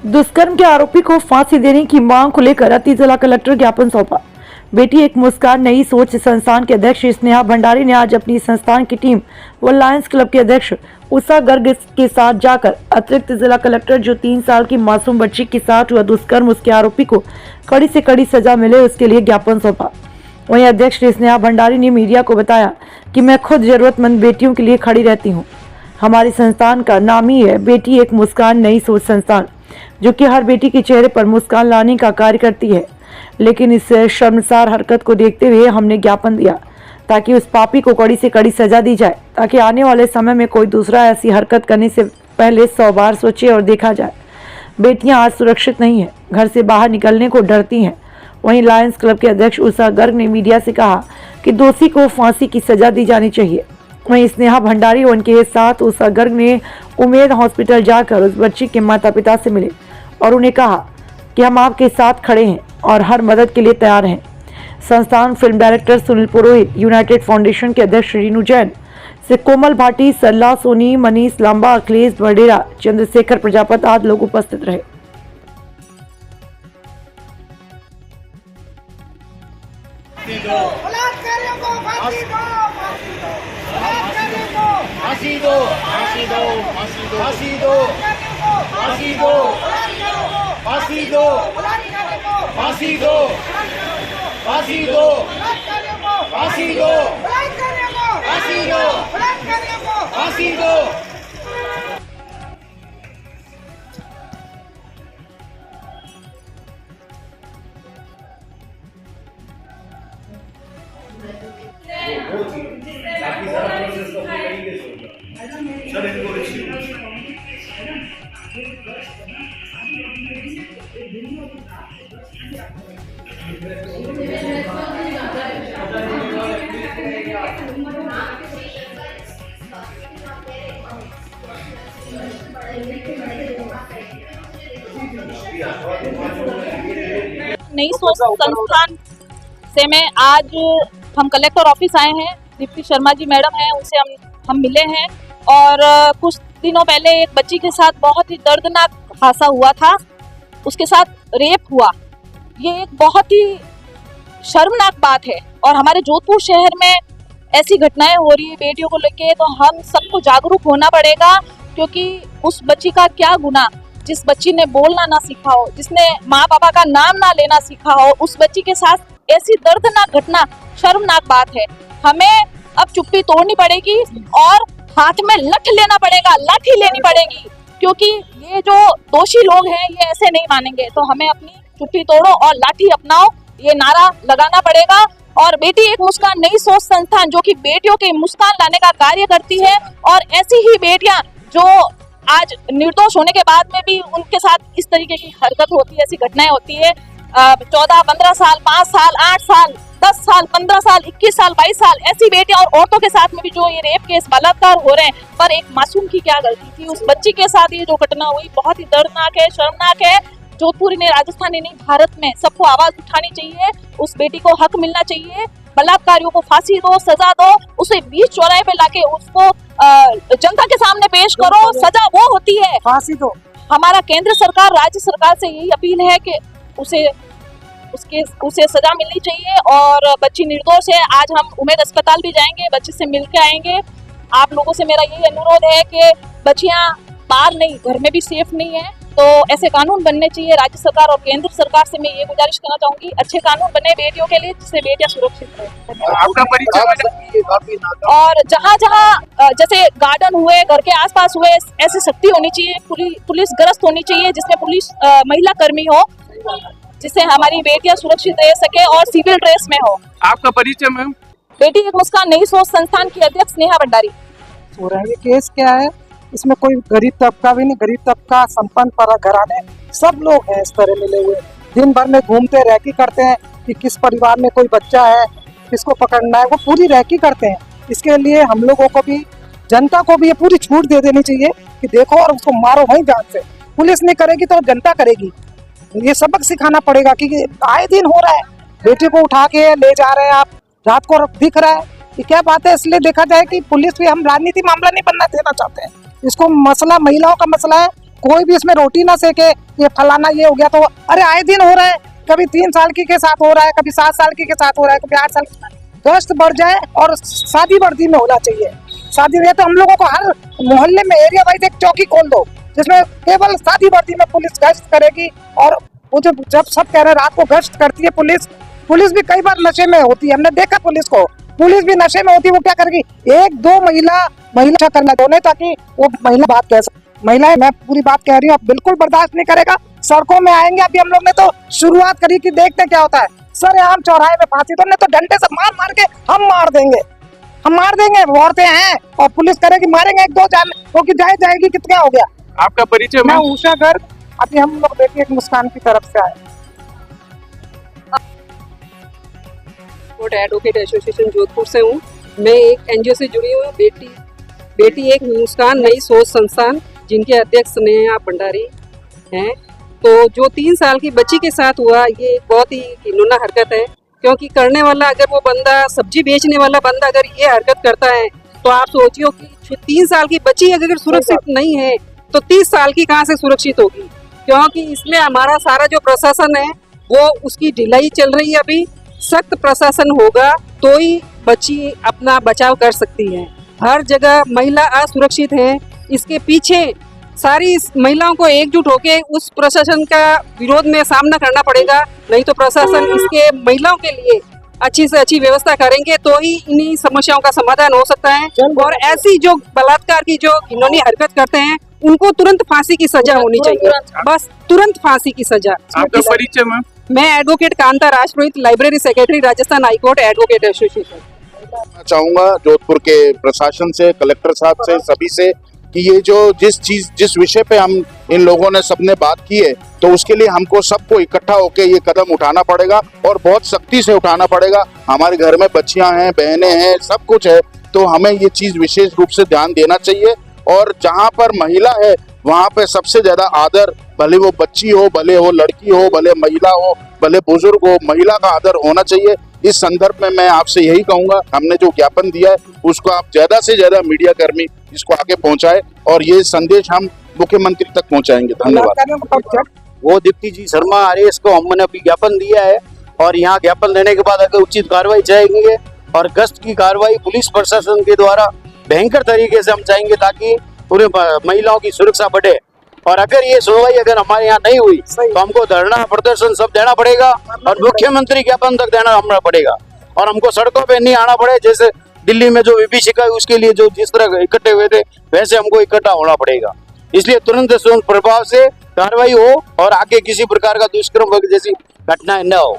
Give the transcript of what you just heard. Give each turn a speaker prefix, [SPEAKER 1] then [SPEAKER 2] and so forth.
[SPEAKER 1] दुष्कर्म के आरोपी को फांसी देने की मांग को लेकर अति जिला कलेक्टर ज्ञापन सौंपा। बेटी एक मुस्कान नई सोच संस्थान के अध्यक्ष स्नेहा भंडारी ने आज अपनी संस्थान की टीम व लायंस क्लब के अध्यक्ष उषा गर्ग के साथ जाकर अतिरिक्त जिला कलेक्टर जो 3 साल की मासूम बच्ची के साथ हुआ दुष्कर्म उसके आरोपी को कड़ी से कड़ी सजा मिले उसके लिए ज्ञापन सौंपा। वहीं अध्यक्ष स्नेहा भंडारी ने मीडिया को बताया कि मैं खुद जरूरतमंद बेटियों के लिए खड़ी रहती हूँ। हमारी संस्थान का नाम ही है बेटी एक मुस्कान नई सोच संस्थान, जो कि हर बेटी के चेहरे पर मुस्कान लाने का कार्य करती है। लेकिन इस शर्मसार हरकत को देखते हुए हमने ज्ञापन दिया ताकि उस पापी को कड़ी से कड़ी सजा दी जाए, ताकि आने वाले समय में कोई दूसरा ऐसी हरकत करने से पहले 100 बार सोचे और देखा जाए। बेटियां आज सुरक्षित नहीं हैं, घर से बाहर निकलने को डरती हैं। वहीं लायंस क्लब के अध्यक्ष उषा गर्ग ने मीडिया से कहा कि दोषी को फांसी की सजा दी जानी चाहिए। वहीं स्नेहा भंडारी और उनके साथ उषा गर्ग ने उमेद हॉस्पिटल जाकर उस बच्ची के माता पिता से मिले और उन्हें कहा कि हम आपके साथ खड़े हैं और हर मदद के लिए तैयार हैं। संस्थान फिल्म डायरेक्टर सुनील पुरोहित, यूनाइटेड फाउंडेशन के अध्यक्ष रीनू जैन से कोमल भाटी, सरला सोनी, मनीष लांबा, अखिलेश बडेरा, चंद्रशेखर प्रजापति आदि लोग उपस्थित रहे।
[SPEAKER 2] फांसी दो, फांसी दो, फांसी दो, फांसी दो, फांसी दो, फांसी दो, फांसी दो, फांसी दो, फांसी दो, फांसी दो।
[SPEAKER 3] नई सोच संस्थान से मैं आज हम कलेक्टर ऑफिस आए हैं। दीप्ति शर्मा जी मैडम हैं, उनसे हम मिले हैं और कुछ दिनों पहले एक बच्ची के साथ बहुत ही दर्दनाक हादसा हुआ था, उसके साथ रेप हुआ। ये एक बहुत ही शर्मनाक बात है और हमारे जोधपुर शहर में ऐसी घटनाएं हो रही है बेटियों को लेके, तो हम सबको जागरूक होना पड़ेगा, क्योंकि उस बच्ची का क्या गुनाह, जिस बच्ची ने बोलना ना सीखा हो, जिसने माँ पापा का नाम ना लेना सीखा हो, उस बच्ची के साथ ऐसी दर्दनाक घटना शर्मनाक बात है। हमें अब चुप्पी तोड़नी पड़ेगी और हाथ में लठ लेना पड़ेगा, लाठी लेनी पड़ेगी, क्योंकि ये जो दोषी लोग हैं ये ऐसे नहीं मानेंगे। तो हमें अपनी चुप्पी तोड़ो और लाठी अपनाओ, ये नारा लगाना पड़ेगा। और बेटी एक मुस्कान नई सोच संस्थान, जो कि बेटियों के मुस्कान लाने का कार्य करती है, और ऐसी ही बेटियां जो आज निर्दोष होने के बाद में भी उनके साथ इस तरीके की हरकत होती है, ऐसी घटनाएं होती है। 14, 15 साल, 5 साल, 8 साल, 10 साल, 15 साल, 21 साल, 22 साल, ऐसी बेटियां और औरतों के साथ में भी जो ये रेप केस, बलात्कार हो रहे हैं, पर एक मासूम की क्या गलती थी। उस बच्ची के साथ ये जो घटना हुई बहुत ही दर्दनाक है, शर्मनाक है। जोधपुर ने, राजस्थान ने नहीं, भारत में सबको आवाज उठानी चाहिए। उस बेटी को हक मिलना चाहिए। बलात्कारियों को फांसी दो, सजा दो, उसे बीच चौराहे पे लाके उसको जनता के सामने पेश करो। सजा वो होती है, फांसी दो। हमारा केंद्र सरकार, राज्य सरकार से यही अपील है कि उसे सजा मिलनी चाहिए। और बच्ची निर्दोष है। आज हम उमेद अस्पताल भी जाएंगे, बच्ची से मिलकर आएंगे। आप लोगों से मेरा यही अनुरोध है कि बच्चियां बाहर नहीं, घर में भी सेफ नहीं है, तो ऐसे कानून बनने चाहिए। राज्य सरकार और केंद्र सरकार से मैं ये गुजारिश करना चाहूंगी, अच्छे कानून बने बेटियों के लिए, जिससे बेटियां सुरक्षित रहें।
[SPEAKER 2] आपका परिचय?
[SPEAKER 3] और जहाँ जहाँ जैसे गार्डन हुए, घर के आसपास हुए, ऐसी सख्ती होनी चाहिए, पुलिस गश्त होनी चाहिए, जिसमें पुलिस महिला कर्मी हो, जिससे हमारी बेटियां सुरक्षित रह सके और सिविल ड्रेस में हो।
[SPEAKER 2] आपका परिचय मैम?
[SPEAKER 3] बेटी एक मुस्कान नई सोच संस्थान की अध्यक्ष स्नेहा भंडारी।
[SPEAKER 4] हो रहा है ये केस क्या है, इसमें कोई गरीब तबका भी नहीं, गरीब तबका, संपन्न पर घराने, सब लोग हैं इस तरह मिले हुए। दिन भर में घूमते रैकी करते हैं कि किस परिवार में कोई बच्चा है, किसको पकड़ना है, वो पूरी रैकी करते हैं। इसके लिए हम लोगों को भी, जनता को भी ये पूरी छूट दे देनी चाहिए कि देखो और उसको मारो वहीं जान से। पुलिस नहीं करेगी तो जनता करेगी। ये सबक सिखाना पड़ेगा कि आए दिन हो रहा है, बेटे को उठा के ले जा रहे हैं आप, रात को दिख रहा है, ये क्या बात है। इसलिए देखा जाए कि पुलिस भी, हम राजनीति मामला नहीं बनना देना चाहते हैं, इसको मसला महिलाओं का मसला है, कोई भी इसमें रोटी ना सेके ये फलाना ये हो गया तो अरे आए दिन हो रहा है, कभी 3 साल की के साथ हो रहा है, कभी 7 साल की के साथ हो रहा है, कभी 8 साल। गश्त बढ़ जाए और शादी वर्दी में होना चाहिए। शादी में तो हम लोगों को हर मोहल्ले में एरिया वाइज एक चौकी खोल दो जिसमें केवल शादी वर्दी में पुलिस गश्त करेगी। और वो जब सब कह रहे हैं रात को गश्त करती है पुलिस भी कई बार नशे में होती है, हमने देखा पुलिस भी नशे में होती है। वो क्या करेगी, 1-2 महिला करना चाहते ताकि वो महिला बात कह सके। महिलाएं, मैं पूरी बात कह रही हूँ, अब बिल्कुल बर्दाश्त नहीं करेगा, सड़कों में आएंगे। अभी हम लोग ने तो शुरुआत करी कि देखते क्या होता है। सरेआम चौराहे में फांसी तो हमने तो डंडे से मार के हम मार देंगे। वो औरतें हैं और पुलिस करेगी, मारेंगे 1-2 जान वो की जाएगी कितना हो गया।
[SPEAKER 2] आपका परिचय
[SPEAKER 4] मैं
[SPEAKER 2] मैम?
[SPEAKER 4] उषा गर्ग, अभी हम लोग बेटी एक मुस्कान की तरफ से आए।
[SPEAKER 5] एडवोकेट एसोसिएशन जोधपुर से हूँ। मैं एक एनजीओ से जुड़ी हूँ, बेटी एक मुस्कान नई सोच संस्थान, जिनके अध्यक्ष नेहा भंडारी हैं। तो जो 3 साल की बच्ची के साथ हुआ, ये बहुत ही घिनौना हरकत है। क्योंकि करने वाला, अगर वो बंदा सब्जी बेचने वाला बंदा अगर ये हरकत करता है तो आप सोचियो कि 3 साल की बच्ची अगर सुरक्षित नहीं है तो 30 साल की कहाँ से सुरक्षित होगी। क्योंकि इसमें हमारा सारा जो प्रशासन है वो उसकी ढिलाई चल रही है। अभी सख्त प्रशासन होगा तो ही बच्ची अपना बचाव कर सकती है। हर जगह महिला असुरक्षित है। इसके पीछे सारी महिलाओं को एकजुट होकर उस प्रशासन का विरोध में सामना करना पड़ेगा। नहीं तो प्रशासन इसके महिलाओं के लिए अच्छी से अच्छी व्यवस्था करेंगे तो ही इन्हीं समस्याओं का समाधान हो सकता है। और ऐसी जो बलात्कार की जो घिनौनी हरकत करते हैं उनको तुरंत फांसी की सजा होनी चाहिए, बस तुरंत फांसी की सजा।
[SPEAKER 2] आपका परिचय मैम?
[SPEAKER 5] मैं advocate Kanta Rajpurohit, library secretary, Rajasthan high court advocate association.
[SPEAKER 6] चाहूंगा जोधपुर के प्रशासन से, कलेक्टर साहब से, सभी से कि ये जो जिस विषय पे हम इन लोगों ने सबने बात की है तो उसके लिए हमको सबको इकट्ठा होकर ये कदम उठाना पड़ेगा और बहुत सख्ती से उठाना पड़ेगा। हमारे घर में बच्चियां हैं, बहनें हैं, सब कुछ है, तो हमें ये चीज विशेष रूप से ध्यान देना चाहिए। और जहाँ पर महिला है वहाँ पे सबसे ज्यादा आदर, भले वो बच्ची हो, भले वो लड़की हो, भले महिला हो, भले बुजुर्ग हो, महिला का आदर होना चाहिए। इस संदर्भ में मैं आपसे यही कहूंगा, हमने जो ज्ञापन दिया है उसको आप ज्यादा से ज्यादा मीडिया कर्मी इसको आगे पहुंचाए और ये संदेश हम मुख्यमंत्री तक पहुंचाएंगे। धन्यवाद।
[SPEAKER 7] वो दीप्ति जी शर्मा आरएएस को हमने अभी ज्ञापन दिया है और यहाँ ज्ञापन देने के बाद अगर उचित कार्रवाई चाहेंगे और गश्त की कार्रवाई पुलिस प्रशासन के द्वारा भयंकर तरीके से हम चाहेंगे ताकि पूरे महिलाओं की सुरक्षा बढ़े। और अगर ये सुनवाई अगर हमारे यहाँ नहीं हुई तो हमको धरना प्रदर्शन सब देना पड़ेगा और मुख्यमंत्री ज्ञापन तक देना हमारा पड़ेगा और हमको सड़कों पे नहीं आना पड़े। जैसे दिल्ली में जो विभीषिका है उसके लिए जो जिस तरह इकट्ठे हुए थे वैसे हमको इकट्ठा होना पड़ेगा। इसलिए तुरंत प्रभाव से कार्रवाई हो और आगे किसी प्रकार का दुष्कर्म जैसी घटनाएं न हो।